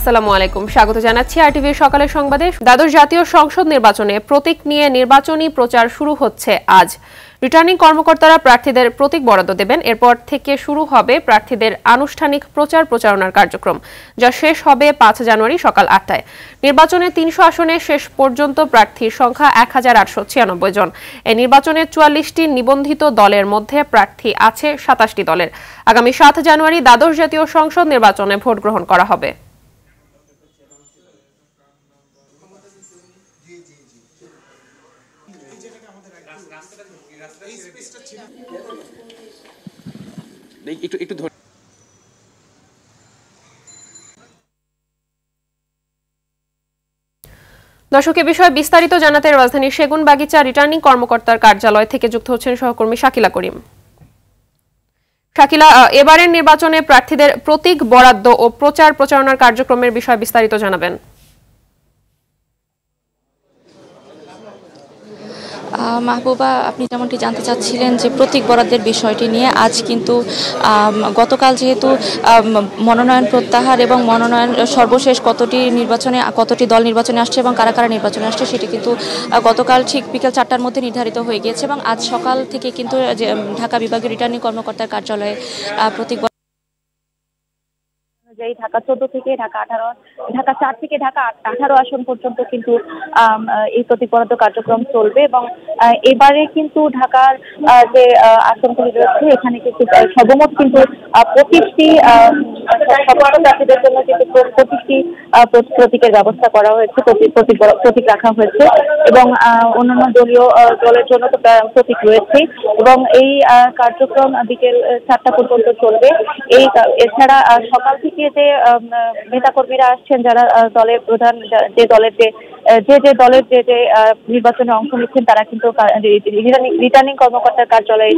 আসসালামু আলাইকুম, স্বাগত জানাচ্ছি আরটিভির সকালের সংবাদে। দ্বাদশ জাতীয় সংসদ নির্বাচনে প্রতীক নিয়ে নির্বাচনী প্রচার শুরু হচ্ছে আজ। রিটার্নিং কর্মকর্তারা প্রার্থীদের প্রতীক বরাদ্দ দেবেন। এরপর থেকে শুরু হবে প্রার্থীদের আনুষ্ঠানিক প্রচারণার কার্যক্রম, যা শেষ হবে 5 জানুয়ারি সকাল 8টায়। নির্বাচনে 300 আসনে শেষ পর্যন্ত প্রার্থীর সংখ্যা 1896 জন। এই নির্বাচনে 44টি নিবন্ধিত দলের মধ্যে প্রার্থী আছে 27টি দলের। আগামী 7 জানুয়ারি দ্বাদশ জাতীয় সংসদ নির্বাচনে ভোট গ্রহণ করা হবে। দর্শক, এ বিষয়ে বিস্তারিত জানাতে রাজধানীর সেগুনবাগিচা রিটার্নিং কর্মকর্তার কার্যালয় থেকে যুক্ত হচ্ছেন সহকর্মী শাকিলা করিম। শাকিলা, এবারের নির্বাচনে প্রার্থীদের প্রতীক বরাদ্দ ও প্রচারণার কার্যক্রমের বিষয়ে বিস্তারিত জানাবেন। মাহবুবা, আপনি যেমনটি জানতে চাচ্ছিলেন যে প্রতীক বরাদ্দের বিষয়টি নিয়ে, আজ কিন্তু গতকাল যেহেতু মনোনয়ন প্রত্যাহার এবং মনোনয়ন সর্বশেষ কতটি দল নির্বাচনে আসছে এবং কারা কারা নির্বাচনে আসছে সেটি কিন্তু গতকাল ঠিক বিকেল 4টার মধ্যে নির্ধারিত হয়ে গিয়েছে এবং আজ সকাল থেকে কিন্তু ঢাকা বিভাগীয় রিটার্নিং কর্মকর্তার কার্যালয়ে প্রতীক ঢাকা 14 থেকে ঢাকা 18, ঢাকা 4 থেকে ঢাকা 18 আসন পর্যন্ত কিন্তু এই প্রতীক বরাদ্দ কার্যক্রম চলবে এবং এবারে কিন্তু ঢাকার যে আসনগুলি রয়েছে এখানে কিন্তু সর্বমোট কিন্তু 25টি প্রার্থীদের জন্য কিন্তু 25টি প্রতীকের ব্যবস্থা করা হয়েছে, প্রতীক রাখা হয়েছে এবং অন্যান্য দলের জন্য তো প্রতীক রয়েছে এবং এই কার্যক্রম বিকেল 4টা পর্যন্ত চলবে। এছাড়া সকাল থেকে যে নেতাকর্মীরা আসছেন, যারা দলের প্রধান, যে দলের যে নির্বাচনে অংশ নিচ্ছেন, তারা কিন্তু রিটার্নিং কর্মকর্তার কার্যালয়ে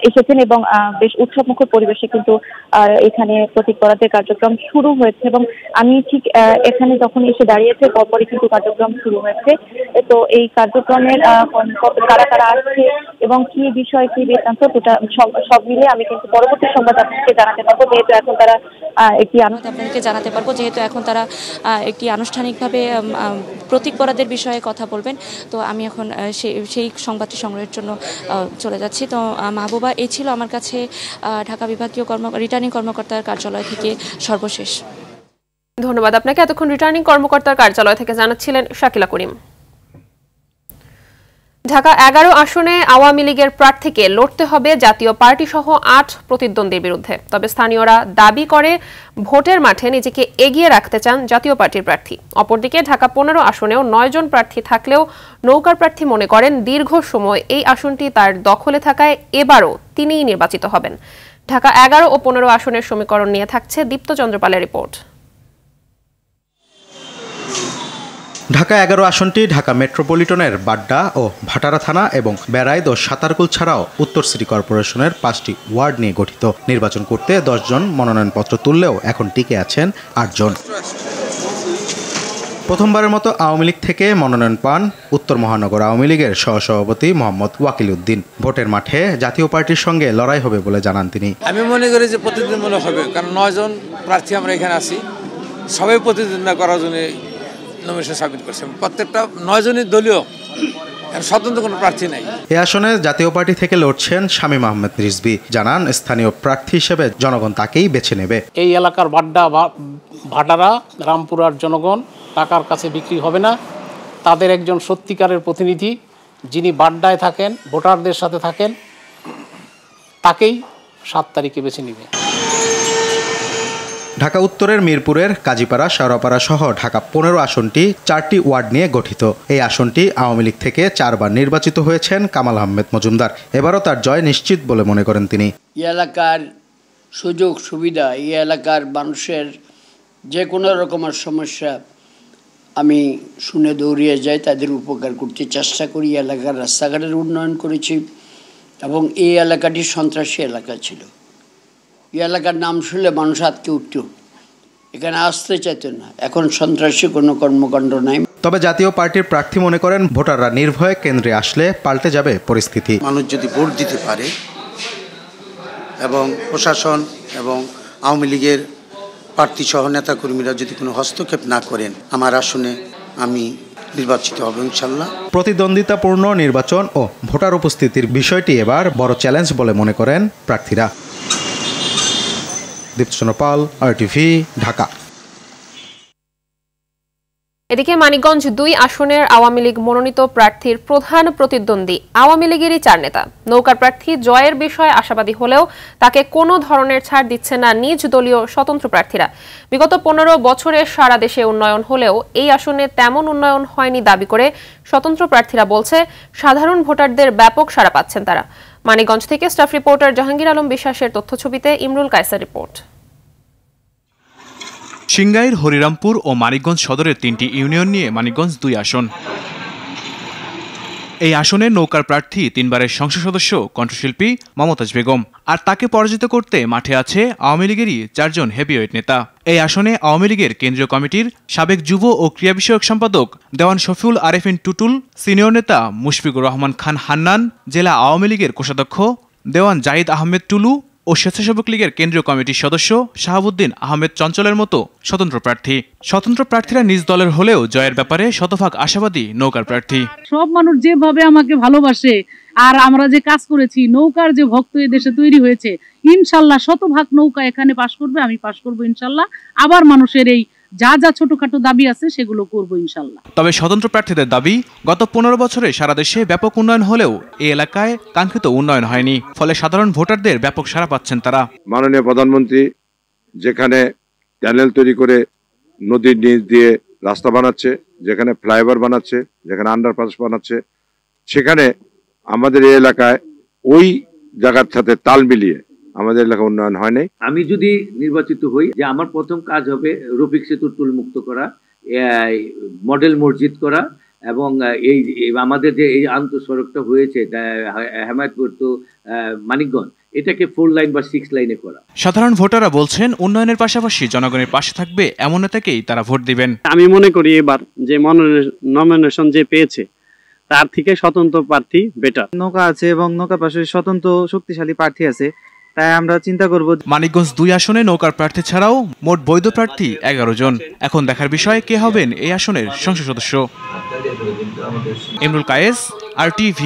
এসেছেন এবং বেশ উৎসবমুখর পরিবেশে কিন্তু এখানে প্রতীক বরাদ্দের কার্যক্রম শুরু হয়েছে এবং আমি ঠিক এখানে যখন এসে দাঁড়িয়েছে পরপরই কিন্তু কার্যক্রম শুরু হয়েছে। তো এই কার্যক্রমের কারা কারা আসছে এবং কি বিষয় কি বৃত্তান্ত সব মিলে আমি কিন্তু পরবর্তী সংবাদ আপনাকে জানাতে পারবো, যেহেতু এখন তারা একটি আনুষ্ঠানিকভাবে প্রতীক বরাদ্দের বিষয়ে কথা বলবেন। তো আমি এখন সেই সংবাদটি সংগ্রহের জন্য চলে যাচ্ছি। তো মাহবুবা, এই ছিল আমার কাছে ঢাকা বিভাগীয় রিটার্নিং কর্মকর্তার কার্যালয় থেকে সর্বশেষ। ধন্যবাদ আপনাকে। এতক্ষণ রিটার্নিং কর্মকর্তার কার্যালয় থেকে জানাচ্ছিলেন শাকিলা করিম। ঢাকা 11 আসনে আওয়ামী লীগের প্রার্থীকে লড়তে হবে জাতীয় পার্টি সহ 8 প্রতিদ্বন্দ্বীর বিরুদ্ধে। তবে স্থানীয়রা দাবি করে ভোটের মাঠে নিজেকে এগিয়ে রাখতে চান জাতীয় পার্টির প্রার্থী। অপরদিকে ঢাকা 15 আসনেও 9 জন প্রার্থী থাকলেও নৌকার প্রার্থী মনে করেন দীর্ঘ সময় এই আসনটি তার দখলে থাকায় এবারও তিনিই নির্বাচিত হবেন। ঢাকা 11 ও 15 আসনের সমীকরণ নিয়ে থাকছে দীপ্ত চন্দ্রপালের রিপোর্ট। ঢাকা 11 আসনটি ঢাকা মেট্রোপলিটনের বাড্ডা ও ভাটারা থানা এবং বেড়াইদ ও সাতারকুল ছাড়াও উত্তর সিটি কর্পোরেশনের 5টি ওয়ার্ড নিয়ে গঠিত। নির্বাচন করতে 10 জন মনোনয়নপত্র তুললেও এখন টিকে আছেন 8 জন। প্রথমবারের মতো আওয়ামী লীগ থেকে মনোনয়ন পান উত্তর মহানগর আওয়ামী লীগের সহসভাপতি মোহাম্মদ ওয়াকিল উদ্দিন। ভোটের মাঠে জাতীয় পার্টির সঙ্গে লড়াই হবে বলে জানান তিনি। আমি মনে করি যে প্রতিদ্বন্দ্বিমূলক হবে, কারণ 9 জন প্রার্থী আমরা এখানে আছি, সবাই প্রতিদ্বন্দ্বিতা করার জন্য নমিনেশন সাবমিট করছে। প্রত্যেকটা 9 জনই দলীয়, স্বতন্ত্র কোনো প্রার্থী নাই। এই আসনে জাতীয় পার্টি থেকে লড়ছেন শামীম আহমেদ রিজভী। জানান স্থানীয় প্রার্থী হিসেবে জনগণ তাকেই বেছে নেবে। এই এলাকার বাড্ডা ভাটারা রামপুরার জনগণ টাকার কাছে বিক্রি হবে না। তাদের একজন সত্যিকারের প্রতিনিধি, যিনি বাড্ডায় থাকেন, ভোটারদের সাথে থাকেন, তাকেই 7 তারিখে বেছে নেবে। ঢাকা উত্তরের মিরপুরের কাজীপাড়া, শেওড়াপাড়া সহ ঢাকা 15 আসনটি 4টি ওয়ার্ড নিয়ে গঠিত। এই আসনটি আওয়ামী লীগ থেকে 4 বার নির্বাচিত হয়েছেন কামাল আহমেদ মজুমদার। এবারও তার জয় নিশ্চিত বলে মনে করেন তিনি। এই এলাকার সুযোগ সুবিধা, এই এলাকার মানুষের যে কোনো রকমের সমস্যা আমি শুনে দৌড়িয়ে যাই, তাদের উপকার করতে চেষ্টা করি। এলাকার রাস্তাঘাটের উন্নয়ন করেছি এবং এই এলাকাটি সন্ত্রাসী এলাকা ছিল। এই এলাকার নাম শুনলে মানুষ আটকে উঠত, এখানে আসতে চাইতো না। এখন সন্ত্রাসী কোনো কর্মকাণ্ড নাই। তবে জাতীয় পার্টির প্রার্থী মনে করেন ভোটাররা নির্ভয়ে কেন্দ্রে আসলে পাল্টে যাবে পরিস্থিতি। মানুষ যদি ভোট দিতে পারে এবং প্রশাসন এবং আওয়ামী লীগের প্রার্থী সহ নেতাকর্মীরা যদি কোনো হস্তক্ষেপ না করেন আমার আসনে আমি নির্বাচিত হব ইনশাল্লাহ। প্রতিদ্বন্দ্বিতাপূর্ণ নির্বাচন ও ভোটার উপস্থিতির বিষয়টি এবার বড় চ্যালেঞ্জ বলে মনে করেন প্রার্থীরা। দীপ্তচন্দ্র পাল, RTV, ঢাকা। এদিকে মানিকগঞ্জ ২ আসনের আওয়ামী লীগ মনোনীত প্রার্থীর প্রধান প্রতিদ্বন্দ্বী আওয়ামী লীগেরই ৪ নেতা। নৌকার প্রার্থী জয়ের বিষয়ে আশাবাদী হলেও তাকে কোনো ধরনের ছাড় দিচ্ছে না নিজ দলীয় স্বতন্ত্র প্রার্থীরা। বিগত ১৫ বছরে সারা দেশে উন্নয়ন হলেও এই আসনে তেমন উন্নয়ন হয়নি দাবি করে স্বতন্ত্র প্রার্থীরা বলছে সাধারণ ভোটারদের ব্যাপক সাড়া পাচ্ছেন তারা। মানিকগঞ্জ থেকে স্টাফ রিপোর্টার জাহাঙ্গীর আলম বিশ্বাসের তথ্যছবিতে ইমরুল কায়সার রিপোর্ট। সিংগাইর, হরিরামপুর ও মানিকগঞ্জ সদরের ৩টি ইউনিয়ন নিয়ে মানিকগঞ্জ ২ আসন। এই আসনে নৌকার প্রার্থী ৩ বারের সংসদ সদস্য কণ্ঠশিল্পী মমতাজ বেগম, আর তাকে পরাজিত করতে মাঠে আছে আওয়ামী লীগেরই ৪ জন হেভিওয়েট নেতা। এই আসনে আওয়ামী লীগের কেন্দ্রীয় কমিটির সাবেক যুব ও ক্রীড়া বিষয়ক সম্পাদক দেওয়ান শফিউল আরেফিন টুটুল, সিনিয়র নেতা মুশফিকুর রহমান খান হান্নান, জেলা আওয়ামী লীগের কোষাধ্যক্ষ দেওয়ান জাহিদ আহমেদ টুলু ও স্বেচ্ছাসেবক লীগের কেন্দ্রীয় কমিটির সদস্য শাহাবুদ্দিন আহমেদ চঞ্চলের মতো স্বতন্ত্র প্রার্থী। স্বতন্ত্র প্রার্থীরা নিজ দলের হলেও জয়ের ব্যাপারে শতভাগ আশাবাদী নৌকার প্রার্থী। সব মানুষ যেভাবে আমাকে ভালোবাসে আর আমরা যে কাজ করেছি, নৌকার যে ভক্ত এই দেশে তৈরি হয়েছে, ইনশাল্লাহ শতভাগ নৌকা এখানে পাশ করবে, আমি পাশ করবো ইনশাল্লাহ। আবার মানুষের এই যা যা ছোটখাটো দাবি আছে সেগুলো করবো ইনশাল্লাহ। তবে স্বতন্ত্র প্রার্থীদের দাবি, গত ১৫ বছরে সারা দেশে ব্যাপক উন্নয়ন হলেও এই এলাকায় কাঙ্ক্ষিত উন্নয়ন হয়নি, ফলে সাধারণ ভোটারদের ব্যাপক সাড়া পাচ্ছেন তারা। মাননীয় প্রধানমন্ত্রী যেখানে ট্যানেল তৈরি করে নদীর নিচ দিয়ে রাস্তা বানাচ্ছে, যেখানে ফ্লাইওভার বানাচ্ছে, যেখানে আন্ডারপাস বানাচ্ছে, সেখানে আমাদের এই এলাকায় ওই জায়গার সাথে তাল মিলিয়ে আমাদের এলাকা উন্নয়ন হয় নাই। আমি যদি নির্বাচিত হই, যে আমার প্রথম কাজ হবে রফিক সেতুর টুল মুক্ত করা, মডেল মসজিদ করা, এবং এই আমাদের যে এই আন্তঃসড়কটা হয়েছে হেমায়তপুর টু মানিকগঞ্জ, এটাকে 4 লাইন বা 6 লাইনে করা। সাধারণ ভোটাররা বলছেন উন্নয়নের পাশাপাশি জনগণের পাশে থাকবে এমন নেতাকেই তারা ভোট দিবেন। আমি মনে করি এবার যে নমিনেশন যে পেয়েছে তার থেকে স্বতন্ত্র প্রার্থী বেটার। নৌকা আছে এবং নৌকার পাশে স্বতন্ত্র শক্তিশালী প্রার্থী আছে, তাই আমরা চিন্তা করব। মানিকগঞ্জ ২ আসনে নৌকার প্রার্থী ছাড়াও মোট বৈধ প্রার্থী ১১ জন। এখন দেখার বিষয় কে হবেন এই আসনের সংসদ সদস্য। ইমরুল কায়েস, RTV।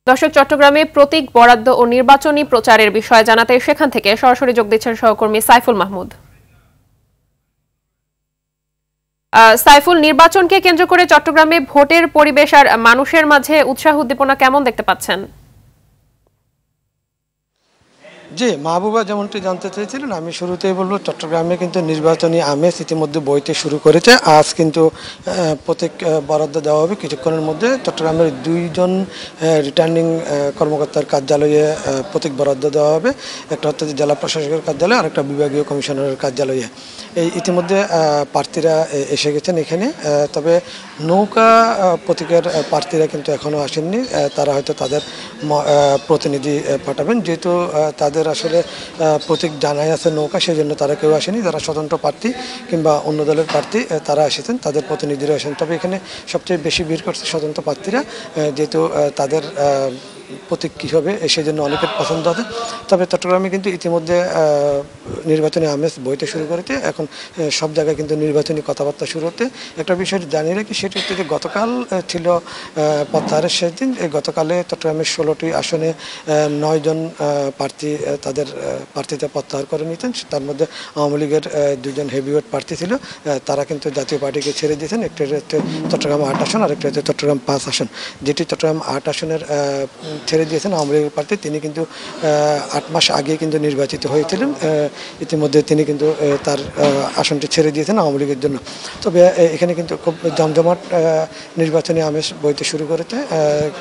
দর্শক, চট্টগ্রামে প্রতীক বরাদ্দ ও নির্বাচনী প্রচারের বিষয়ে জানাতে সেখান থেকে সরাসরি যোগ দিচ্ছেন সহকর্মী সাইফুল মাহমুদ। সাইফুল, নির্বাচনকে কেন্দ্র করে চট্টগ্রামে ভোটের পরিবেশ আর মানুষের মাঝে উৎসাহ উদ্দীপনা কেমন দেখতে পাচ্ছেন? জি, মাহবুবা যেমনটি জানতে চেয়েছিলেন, আমি শুরুতেই বলবো চট্টগ্রামে কিন্তু নির্বাচনী আমেজ ইতিমধ্যে বইতে শুরু করেছে। আজ কিন্তু প্রতীক বরাদ্দ দেওয়া হবে কিছুক্ষণের মধ্যে। চট্টগ্রামের 2 জন রিটার্নিং কর্মকর্তার কার্যালয়ে প্রতীক বরাদ্দ দেওয়া হবে। একটা হচ্ছে জেলা প্রশাসকের কার্যালয়, আর একটা বিভাগীয় কমিশনারের কার্যালয়ে। এই ইতিমধ্যে প্রার্থীরা এসে গেছেন এখানে। তবে নৌকা প্রতীকের প্রার্থীরা কিন্তু এখনও আসেননি। তারা হয়তো তাদের প্রতিনিধি পাঠাবেন, যেহেতু তাদের আসলে প্রতীক জানাই আছে নৌকা, সেই জন্য তারা কেউ আসেনি। যারা স্বতন্ত্র প্রার্থী কিংবা অন্য দলের প্রার্থী তারা এসেছেন, তাদের প্রতিনিধিরা আসেন। তবে এখানে সবচেয়ে বেশি ভিড় করছে স্বতন্ত্র প্রার্থীরা, যেহেতু তাদের প্রতীক কী হবে সেই জন্য অনেকের পছন্দ হবে। তবে চট্টগ্রামে কিন্তু ইতিমধ্যে নির্বাচনী আমেজ বইতে শুরু করেছে। এখন সব জায়গায় কিন্তু নির্বাচনী কথাবার্তা শুরু হতে। একটা বিষয় জানিয়ে রাখি, সেটি হচ্ছে যে গতকাল ছিল প্রত্যাহারের শেষ দিন। এই গতকালে চট্টগ্রামের 16টি আসনে 9 জন প্রার্থী তাদের প্রার্থীতা প্রত্যাহার করে নিতেন। তার মধ্যে আওয়ামী লীগের 2 জন হেভিওয়েট প্রার্থী ছিল, তারা কিন্তু জাতীয় পার্টিকে ছেড়ে দিয়েছেন। একটা হচ্ছে চট্টগ্রাম 8 আসন, আরেকটা হচ্ছে চট্টগ্রাম 5 আসন। যেটি চট্টগ্রাম 8 আসনের ছেড়ে দিয়েছেন আওয়ামী লীগের প্রার্থী, তিনি কিন্তু 8 মাস আগে কিন্তু নির্বাচিত হয়েছিলেন। ইতিমধ্যে তিনি কিন্তু তার আসনটি ছেড়ে দিয়েছেন আওয়ামী লীগের জন্য। তবে এখানে কিন্তু খুব জমজমাট নির্বাচনী আমেজ বইতে শুরু করেছে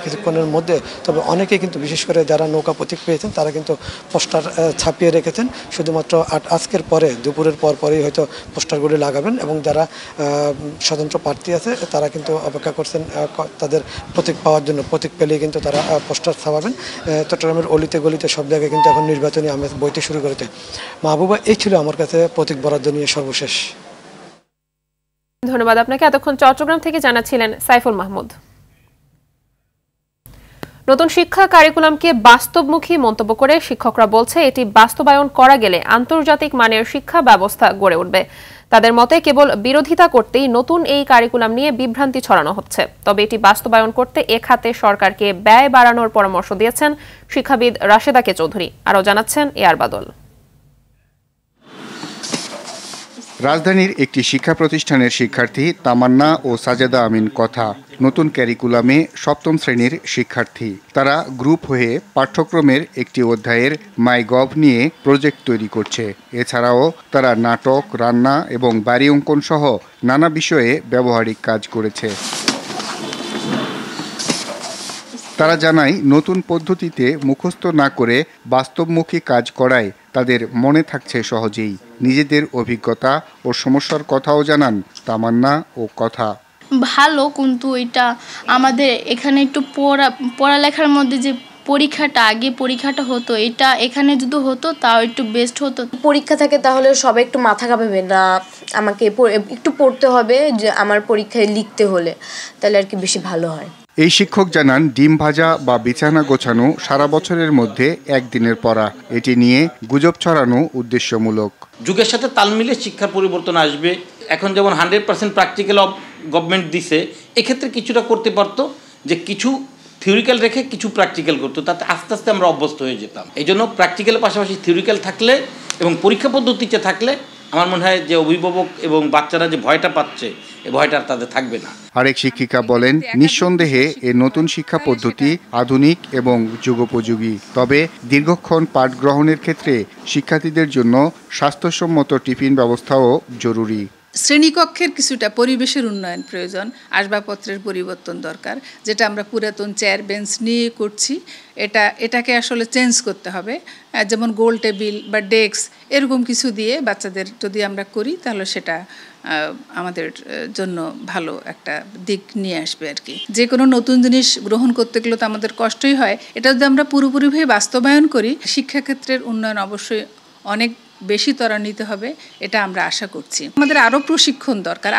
কিছুক্ষণের মধ্যে। তবে অনেকে কিন্তু, বিশেষ করে যারা নৌকা প্রতীক পেয়েছেন, তারা কিন্তু পোস্টার ছাপিয়ে রেখেছেন। শুধুমাত্র আজকের পরে, দুপুরের পরেই হয়তো পোস্টারগুলি লাগাবেন। এবং যারা স্বতন্ত্র প্রার্থী আছে তারা কিন্তু অপেক্ষা করছেন তাদের প্রতীক পাওয়ার জন্য। প্রতীক পেলেই কিন্তু তারা পোস্টার ছাপাবেন। চট্টগ্রামের অলিতে গলিতে সব জায়গায় কিন্তু এখন নির্বাচনী আমেজ বইতে শুরু করেছে। মাহবুবা, এই ছিল আমার কাছে প্রতীক বরাদ্দ নিয়ে সর্বশেষ। ধন্যবাদ আপনাকে। এতক্ষণ চট্টগ্রাম থেকে জানাচ্ছিলেন সাইফুল মাহমুদ। নতুন শিক্ষা কারিকুলামকে বাস্তবমুখী মন্তব্য করে শিক্ষকরা বলছে এটি বাস্তবায়ন করা গেলে আন্তর্জাতিক মানের শিক্ষা ব্যবস্থা গড়ে উঠবে। তাদের মতে কেবল বিরোধিতা করতেই নতুন এই কারিকুলাম নিয়ে বিভ্রান্তি ছড়ানো হচ্ছে। তবে এটি বাস্তবায়ন করতে এ খাতে সরকারকে ব্যয় বাড়ানোর পরামর্শ দিয়েছেন শিক্ষাবিদ রাশেদা কে চৌধুরী। আরও জানাচ্ছেন এআর বাদল। রাজধানীর একটি শিক্ষা প্রতিষ্ঠানের শিক্ষার্থী তামান্না ও সাজেদা আমিন কথা। নতুন ক্যারিকুলামে সপ্তম শ্রেণীর শিক্ষার্থী। তারা গ্রুপ হয়ে পাঠ্যক্রমের একটি অধ্যায়ের মাইগভ নিয়ে প্রজেক্ট তৈরি করছে। এছাড়াও তারা নাটক, রান্না এবং বাড়ি অঙ্কন সহ নানা বিষয়ে ব্যবহারিক কাজ করেছে। তারা জানায় নতুন পদ্ধতিতে মুখস্থ না করে বাস্তবমুখী কাজ করায় তাদের মনে থাকছে সহজেই। নিজেদের অভিজ্ঞতা ও সমস্যার কথাও জানান তামান্না ও কথা। ভালো, কিন্তু এটা আমাদের এখানে একটু পড়ালেখার মধ্যে যে পরীক্ষাটা হতো, এটা এখানে যদি হতো তাও একটু বেস্ট হতো। পরীক্ষা থাকে তাহলে সবাই একটু মাথা ঘামাবে না, আমাকে একটু পড়তে হবে যে আমার পরীক্ষায় লিখতে হলে, তাহলে আর কি বেশি ভালো হয়। এই শিক্ষক জানান ডিম ভাজা বা বিছানা গোছানো সারা বছরের মধ্যে একদিনের পড়া। এটি নিয়ে গুজব ছড়ানো উদ্দেশ্যমূলক। যুগের সাথে তাল মিলিয়ে শিক্ষার পরিবর্তন আসবে। এখন যেমন 100% প্র্যাকটিক্যাল গভর্নমেন্ট দিছে, এক্ষেত্রে কিছুটা করতে পারতো যে কিছু থিওরিক্যাল রেখে কিছু প্র্যাকটিক্যাল করতো, তাতে আস্তে আস্তে আমরা অভ্যস্ত হয়ে যেতাম। এই জন্য প্র্যাকটিক্যালের পাশাপাশি থিওরিক্যাল থাকলে এবং পরীক্ষা পদ্ধতিতে থাকলে আমার মনে হয় যে অভিভাবক এবং বাচ্চারা যে ভয়টা পাচ্ছে, এই ভয়টা আর তাদের থাকবে না। আরেক শিক্ষিকা বলেন, নিঃসন্দেহে এ নতুন শিক্ষা পদ্ধতি আধুনিক এবং যুগোপযোগী। তবে দীর্ঘক্ষণ পাঠ গ্রহণের ক্ষেত্রে শিক্ষার্থীদের জন্য স্বাস্থ্যসম্মত টিফিন ব্যবস্থাও জরুরি। শ্রেণীকক্ষের কিছুটা পরিবেশের উন্নয়ন প্রয়োজন, আসবাবপত্রের পরিবর্তন দরকার। যেটা আমরা পুরাতন চেয়ার বেঞ্চ নিয়ে করছি, এটাকে আসলে চেঞ্জ করতে হবে। যেমন গোল টেবিল বা ডেস্ক এরকম কিছু দিয়ে বাচ্চাদের যদি আমরা করি, তাহলে সেটা আমাদের জন্য ভালো একটা দিক নিয়ে আসবে আর কি। যে কোনো নতুন জিনিস গ্রহণ করতে গেলে তো আমাদের কষ্টই হয়। এটা যদি আমরা পুরোপুরিভাবে বাস্তবায়ন করি, শিক্ষাক্ষেত্রের উন্নয়ন অবশ্যই অনেক বেশি ত্বরান্বিত হবে, এটা আমরা আশা করছি। আমাদের আরও প্রশিক্ষণ দরকার,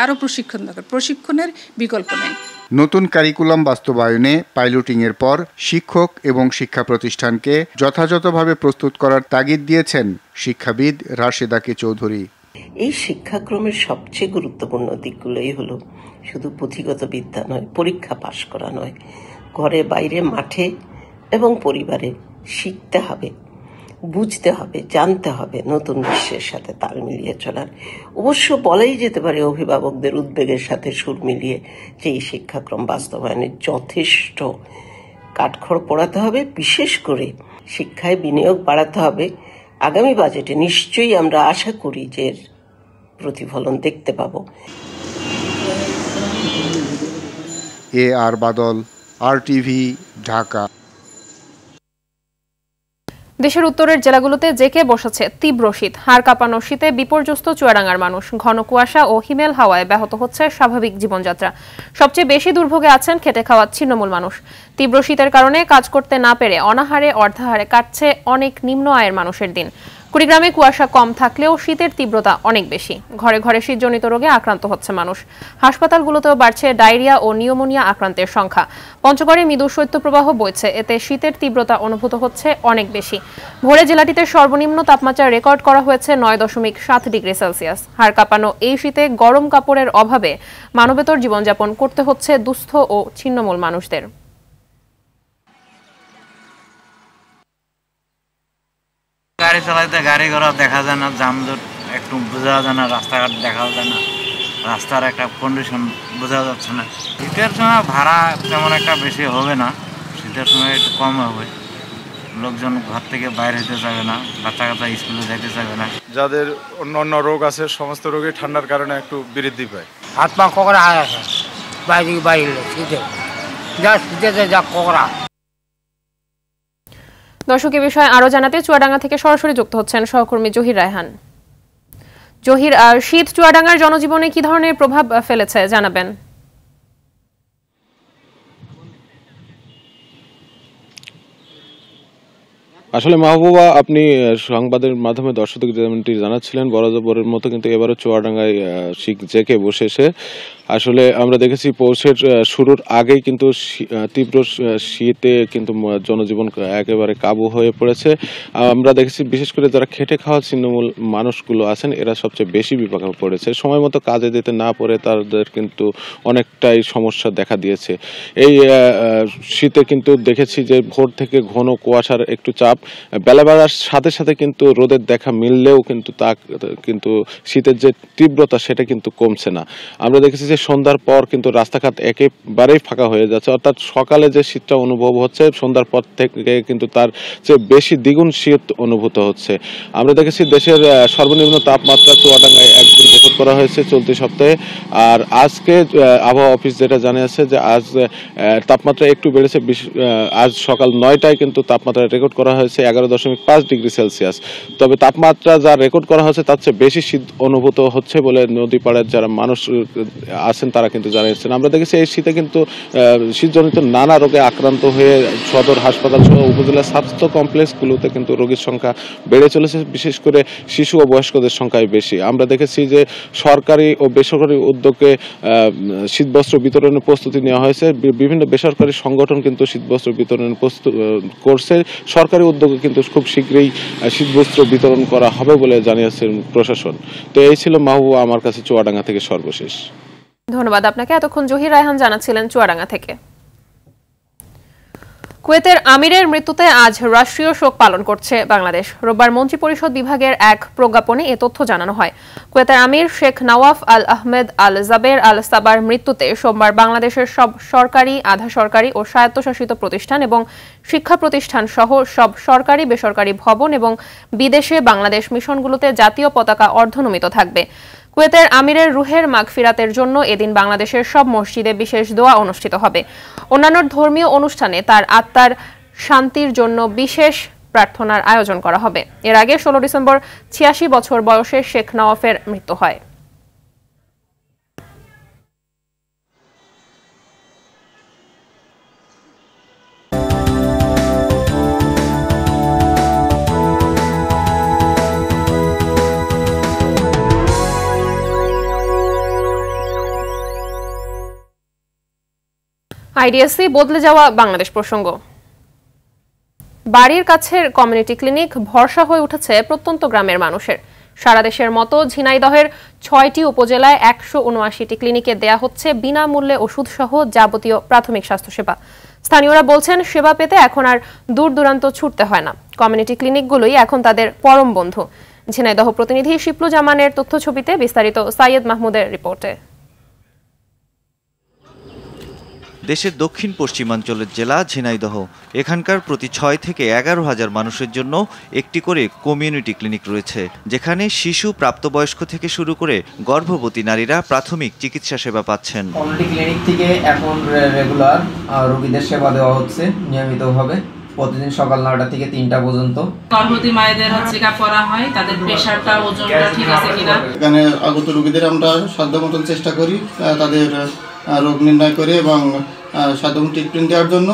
প্রশিক্ষণের বিকল্প নেই। নতুন কারিকুলাম বাস্তবায়নে পাইলটিংয়ের পর শিক্ষক এবং শিক্ষা প্রতিষ্ঠানকে যথাযথভাবে প্রস্তুত করার তাগিদ দিয়েছেন শিক্ষাবিদ রাশেদা কে চৌধুরী। এই শিক্ষাক্রমের সবচেয়ে গুরুত্বপূর্ণ দিকগুলোই হলো শুধু পুঁথিগত বিদ্যা নয়, পরীক্ষা পাশ করা নয়, ঘরে বাইরে মাঠে এবং পরিবারে শিখতে হবে, বুঝতে হবে, জানতে হবে, নতুন বিশ্বের সাথে তাল মিলিয়ে চলার। অবশ্য বলাই যেতে পারে অভিভাবকদের উদ্বেগের সাথে সুর মিলিয়ে যে এই শিক্ষাক্রম বাস্তবায়নে যথেষ্ট কাঠখড় পোড়াতে হবে। বিশেষ করে শিক্ষায় বিনিয়োগ বাড়াতে হবে। আগামী বাজেটে নিশ্চয়ই আমরা আশা করি যে এর প্রতিফলন দেখতে পাবো। এআর বাদল, RTV, ঢাকা। দেশের উত্তরের জেলাগুলোতে জেঁকে বসেছে তীব্র শীত। হাড় কাঁপানো শীতে বিপর্যস্ত চুয়াডাঙ্গার মানুষ। ঘন কুয়াশা ও হিমেল হাওয়ায় ব্যাহত হচ্ছে স্বাভাবিক জীবনযাত্রা। সবচেয়ে বেশি দুর্ভোগে আছেন খেটে খাওয়া ছিন্নমূল মানুষ। তীব্র শীতের কারণে কাজ করতে না পেরে অনাহারে অর্ধাহারে কাটছে অনেক নিম্ন আয়ের মানুষের দিন। কুড়িগ্রামে কুয়াশা কম থাকলেও শীতের তীব্রতা অনেক বেশি। ঘরে ঘরে শীতজনিত রোগে আক্রান্ত হচ্ছে মানুষ। হাসপাতালগুলোতেও বাড়ছে ডায়রিয়া ও নিউমোনিয়া আক্রান্তের সংখ্যা। পঞ্চগড়ে মৃদু শৈত্যপ্রবাহ বইছে, এতে শীতের তীব্রতা অনুভূত হচ্ছে অনেক বেশি। ভোরে জেলাটিতে সর্বনিম্ন তাপমাত্রা রেকর্ড করা হয়েছে 9.7 ডিগ্রি সেলসিয়াস। হাড় কাঁপানো এই শীতে গরম কাপড়ের অভাবে মানবেতর জীবনযাপন করতে হচ্ছে দুস্থ ও ছিন্নমূল মানুষদের। গাড়ি চালাইতে গাড়ি ঘোড়া দেখা যায় না, যানজট একটু বোঝা যায় না, রাস্তাঘাট দেখা যায় না, রাস্তার একটা কন্ডিশন বোঝা যাচ্ছে না। শীতের সময় ভাড়া তেমন একটা বেশি হবে না, শীতের সময় একটু কম হবে। লোকজন ঘর থেকে বাইরে হতে যাবে না, বাচ্চা কাচ্চা স্কুলে যেতে যাবে না। যাদের অন্য রোগ আছে, সমস্ত রোগী ঠান্ডার কারণে একটু বৃদ্ধি পায়। হাত পা কোকড়া হয়ে আছে, বাইরে শীতে যা কোকড়া। দর্শক, এ বিষয়ে আরো জানাতে চুয়াডাঙ্গা থেকে সরাসরি যুক্ত হচ্ছেন সহকর্মী জহির রায়হান। জহির, শীত চুয়াডাঙ্গার জনজীবনে কি ধরনের প্রভাব ফেলেছে জানাবেন? আসলে মাহবুবা, আপনি সংবাদের মাধ্যমে দর্শকদের যেমনটি জানাচ্ছিলেন, বরাবরের মতো কিন্তু এবারও চুয়াডাঙ্গায় শীত জেঁকে বসেছে। আসলে আমরা দেখেছি পৌষের শুরুর আগেই কিন্তু তীব্র শীতে কিন্তু জনজীবন একেবারে কাবু হয়ে পড়েছে। আমরা দেখেছি বিশেষ করে যারা খেটে খাওয়া ছিন্নমূল মানুষগুলো আছেন এরা সবচেয়ে বেশি বিপাকে পড়েছে। সময় মতো কাজে যেতে না পারে তাদের কিন্তু অনেকটাই সমস্যা দেখা দিয়েছে। এই শীতে কিন্তু দেখেছি যে ভোর থেকে ঘন কুয়াশার একটু চাপ, বেলা বাড়ার সাথে সাথে কিন্তু রোদের দেখা মিললেও কিন্তু তা কিন্তু শীতের যে তীব্রতা সেটা কিন্তু কমছে না। আমরা দেখেছি যে সন্ধ্যার পর কিন্তু রাস্তাঘাট একেবারেই ফাঁকা হয়ে যাচ্ছে, অর্থাৎ সকালে যে শীতটা অনুভব হচ্ছে সন্ধ্যার পর থেকে কিন্তু তার চেয়ে বেশি দ্বিগুণ শীত অনুভূত হচ্ছে। আমরা দেখেছি দেশের সর্বনিম্ন তাপমাত্রা চুয়াডাঙ্গায় একদিন রেকর্ড করা হয়েছে চলতি সপ্তাহে। আর আজকে আবহাওয়া অফিস যেটা জানিয়েছে যে আজ তাপমাত্রা একটু বেড়েছে। আজ সকাল 9টায় কিন্তু তাপমাত্রা রেকর্ড করা হয়েছে 11.5 ডিগ্রি সেলসিয়াস। তবে তাপমাত্রা যা রেকর্ড করা হচ্ছে তার চেয়ে বেশি শীত অনুভূত হচ্ছে বলে নদী পাড়ের যারা মানুষ আছেন তারা কিন্তু জানিয়েছেন। আমরা দেখেছি এই শীতে কিন্তু শীতজনিত নানা রোগে আক্রান্ত হয়ে সদর হাসপাতাল সহ উপজেলা স্বাস্থ্য কমপ্লেক্সগুলোতে কিন্তু রোগীর সংখ্যা বেড়ে চলেছে, বিশেষ করে শিশু ও বয়স্কদের সংখ্যাই বেশি। আমরা দেখেছি যে সরকারি ও বেসরকারি উদ্যোগে শীতবস্ত্র বিতরণের প্রস্তুতি নেওয়া হয়েছে। বিভিন্ন বেসরকারি সংগঠন কিন্তু শীতবস্ত্র বিতরণের প্রস্তুত করছে। সরকারি উদ্যোগে কিন্তু খুব শীঘ্রই শীতবস্ত্র বিতরণ করা হবে বলে জানিয়েছেন প্রশাসন। তো এই ছিল মাহবুবা আমার কাছে চুয়াডাঙ্গা থেকে সর্বশেষ। ধন্যবাদ আপনাকে। এতক্ষণ জহির রায়হান জানাচ্ছিলেন চুয়াডাঙ্গা থেকে। কুয়েতের আমিরের মৃত্যুতে আজ রাষ্ট্রীয় শোক পালন করছে বাংলাদেশ। রোববার মন্ত্রিপরিষদ বিভাগের এক প্রজ্ঞাপনে এ তথ্য জানানো হয়। কুয়েতের আমির শেখ নওয়াফ আল আহমেদ আল জাবের আল সাবার মৃত্যুতে সোমবার বাংলাদেশের সব সরকারি, আধা সরকারি ও স্বায়ত্তশাসিত প্রতিষ্ঠান এবং শিক্ষা প্রতিষ্ঠান সহ সব সরকারি বেসরকারি ভবন এবং বিদেশে বাংলাদেশ মিশনগুলোতে জাতীয় পতাকা অর্ধনমিত থাকবে। কুয়েতের আমিরের রুহের মাগফিরাতের জন্য এদিন বাংলাদেশের সব মসজিদে বিশেষ দোয়া অনুষ্ঠিত হবে। অন্যান্য ধর্মীয় অনুষ্ঠানে তার আত্মার শান্তির জন্য বিশেষ প্রার্থনার আয়োজন করা হবে। এর আগে 16 ডিসেম্বর 86 বছর বয়সে শেখ নওয়াফের মৃত্যু হয়। আইডিএসসি বদলে যাওয়া বাংলাদেশ প্রসঙ্গ। বাড়ির কাছের কমিউনিটি ক্লিনিক ভরসা হয়ে উঠেছে প্রত্যন্ত গ্রামের মানুষের। সারা দেশের মতো ঝিনাইদহের 6টি উপজেলায় 179টি ক্লিনিকে দেয়া হচ্ছে বিনামূল্যে ওষুধ সহ যাবতীয় প্রাথমিক স্বাস্থ্যসেবা। স্থানীয়রা বলছেন সেবা পেতে এখন আর দূর দূরান্ত ছুটতে হয় না। কমিউনিটি ক্লিনিকগুলোই এখন তাদের পরম বন্ধু। ঝিনাইদহ প্রতিনিধি শিপলু জামানের তথ্যছবিতে বিস্তারিত সাইয়েদ মাহমুদের রিপোর্টে। দেশের দক্ষিণ পশ্চিমাঞ্চলের জেলা ঝিনাইদহ। এখানকার প্রতি 6 থেকে 11,000 মানুষের জন্য একটি করে কমিউনিটি ক্লিনিক রয়েছে, যেখানে শিশু, প্রাপ্তবয়স্ক থেকে শুরু করে গর্ভবতী নারীরা প্রাথমিক চিকিৎসা সেবা পাচ্ছেন। কমিউনিটি ক্লিনিক থেকে এখন রেগুলার রোগীদের সেবা দেওয়া হচ্ছে নিয়মিতভাবে, প্রতিদিন সকাল 9টা থেকে 3টা পর্যন্ত। গর্ভবতী মায়েদের চেকআপ করা হয়, তাদের প্রেসারটা, ওজনটা ঠিক আছে কিনা। এখানে আগত রোগীদের আমরা সাধ্যমতো চেষ্টা করি তাদের রোগ নির্ণয় করে এবং সাধ্যমতো ট্রিটমেন্ট দেওয়ার জন্য।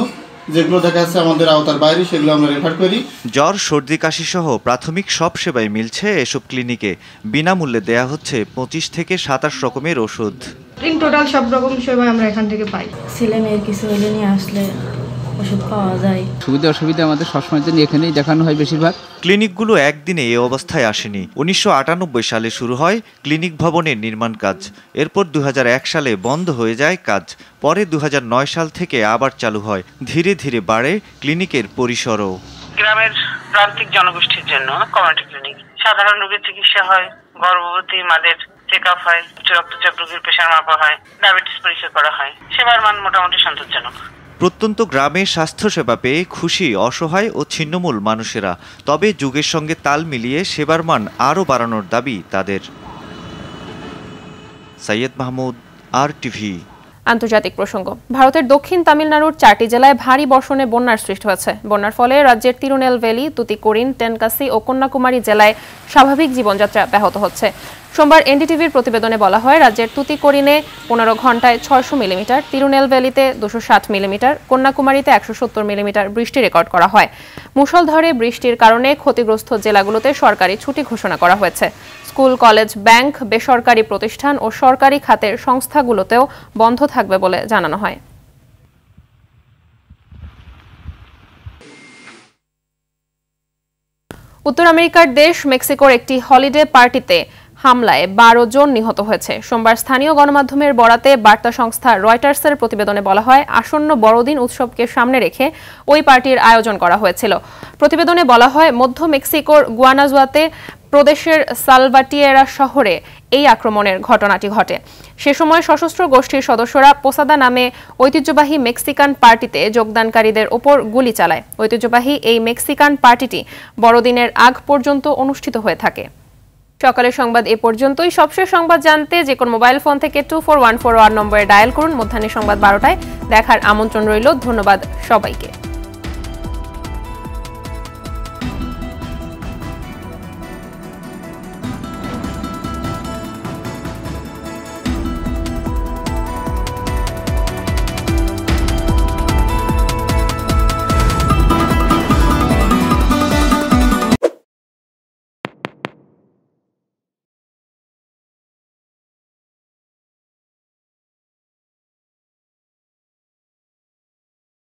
যেগুলো দেখা যাচ্ছে আমাদের আওতার বাইরে সেগুলো আমরা রেফার করি। জ্বর, সর্দি, কাশি সহ প্রাথমিক সব সেবাই মিলছে এসব ক্লিনিকে। বিনামূল্যে দেয়া হচ্ছে 25 থেকে 27 রকমের ওষুধ। ইন টোটাল সব রকম সেবা আমরা এখান থেকে পাই। ছেলে মেয়ের কিছু হলে নিয়ে আসলে ওষুধ পাওয়া যায়। সুবিধা অসুবিধা আমাদের সবসময়ের জন্য এখানেই দেখানো হয় বেশিরভাগ। ক্লিনিকগুলো একদিনে এই অবস্থায় আসেনি। 1998 সালে শুরু হয় ক্লিনিক ভবনের নির্মাণ কাজ। এরপর 2001 সালে বন্ধ হয়ে যায় কাজ। পরে 2009 সাল থেকে আবার চালু হয়। ধীরে ধীরে বাড়ে ক্লিনিকের পরিসরও। গ্রামের প্রান্তিক জনগোষ্ঠীর জন্য কমিউনিটি ক্লিনিক, সাধারণ রোগীর চিকিৎসা হয়, গর্ভবতী মাদের চেকআপ হয়, উচ্চ রক্তচাপ রোগীর প্রেসার মাপা হয়, ডায়াবেটিস পরীক্ষা করা হয়। সেবার মান মোটামুটি সন্তোষজনক। প্রত্যন্ত গ্রামে স্বাস্থ্যসেবা পেয়ে খুশি অসহায় ও ছিন্নমূল মানুষেরা। তবে যুগের সঙ্গে তাল মিলিয়ে সেবার মান আরও বাড়ানোর দাবি তাদের। সাইয়েদ মাহমুদ, RTV। আন্তর্জাতিক প্রসঙ্গ। ভারতের দক্ষিণ তামিলনাড়ুর 4টি জেলায় ভারী বর্ষণে বন্যার সৃষ্টি হয়েছে। বন্যার ফলে রাজ্যের তিরুনেলভেলি, তুতিকোরিন, টেনকাসি ও কন্যাকুমারী জেলায় স্বাভাবিক জীবনযাত্রা ব্যাহত হচ্ছে। সোমবার এনডিটিভির প্রতিবেদনে বলা হয়, রাজ্যের তুতিকোরিনে 15 ঘন্টায় 600 মিলিমিটার, তিরুনেলভেলিতে 260 মিলিমিটার, কন্যাকুমারীতে 170 মিলিমিটার বৃষ্টি রেকর্ড করা হয়। মুষলধারে বৃষ্টির কারণে ক্ষতিগ্রস্ত জেলাগুলোতে সরকারি ছুটি ঘোষণা করা হয়েছে। স্কুল, কলেজ, ব্যাংক, বেসরকারি প্রতিষ্ঠান ও সরকারি খাতের সংস্থাগুলোতেও বন্ধ থাকবে বলে জানানো হয়। উত্তর আমেরিকার দেশ মেক্সিকোর একটি হলিডে পার্টিতে হামলায় 12 জন নিহত হয়েছে। সোমবার স্থানীয় গণমাধ্যমের বরাতে বার্তা সংস্থা রয়টার্সের প্রতিবেদনে বলা হয়, আসন্ন বড়দিন উৎসবকে সামনে রেখে ওই পার্টির আয়োজন করা হয়েছিল। প্রতিবেদনে বলা হয়, মধ্য মেক্সিকোর গুয়ানাজুয়াতে প্রদেশের সালভাটিয়েরা শহরে এই আক্রমণের ঘটনাটি ঘটে। সে সময় সশস্ত্র গোষ্ঠীর সদস্যরা পোসাদা নামে ঐতিহ্যবাহী মেক্সিকান পার্টিতে যোগদানকারীদের ওপর গুলি চালায়। ঐতিহ্যবাহী এই মেক্সিকান পার্টিটি বড়দিনের আগ পর্যন্ত অনুষ্ঠিত হয়ে থাকে। সকালের সংবাদ এ পর্যন্তই। সবশেষ সংবাদ জানতে যে কোন মোবাইল ফোন থেকে 24141 নম্বরে ডায়াল করুন। মধ্যাহ্নের সংবাদ 12টায় দেখার আমন্ত্রণ রইল। ধন্যবাদ সবাইকে।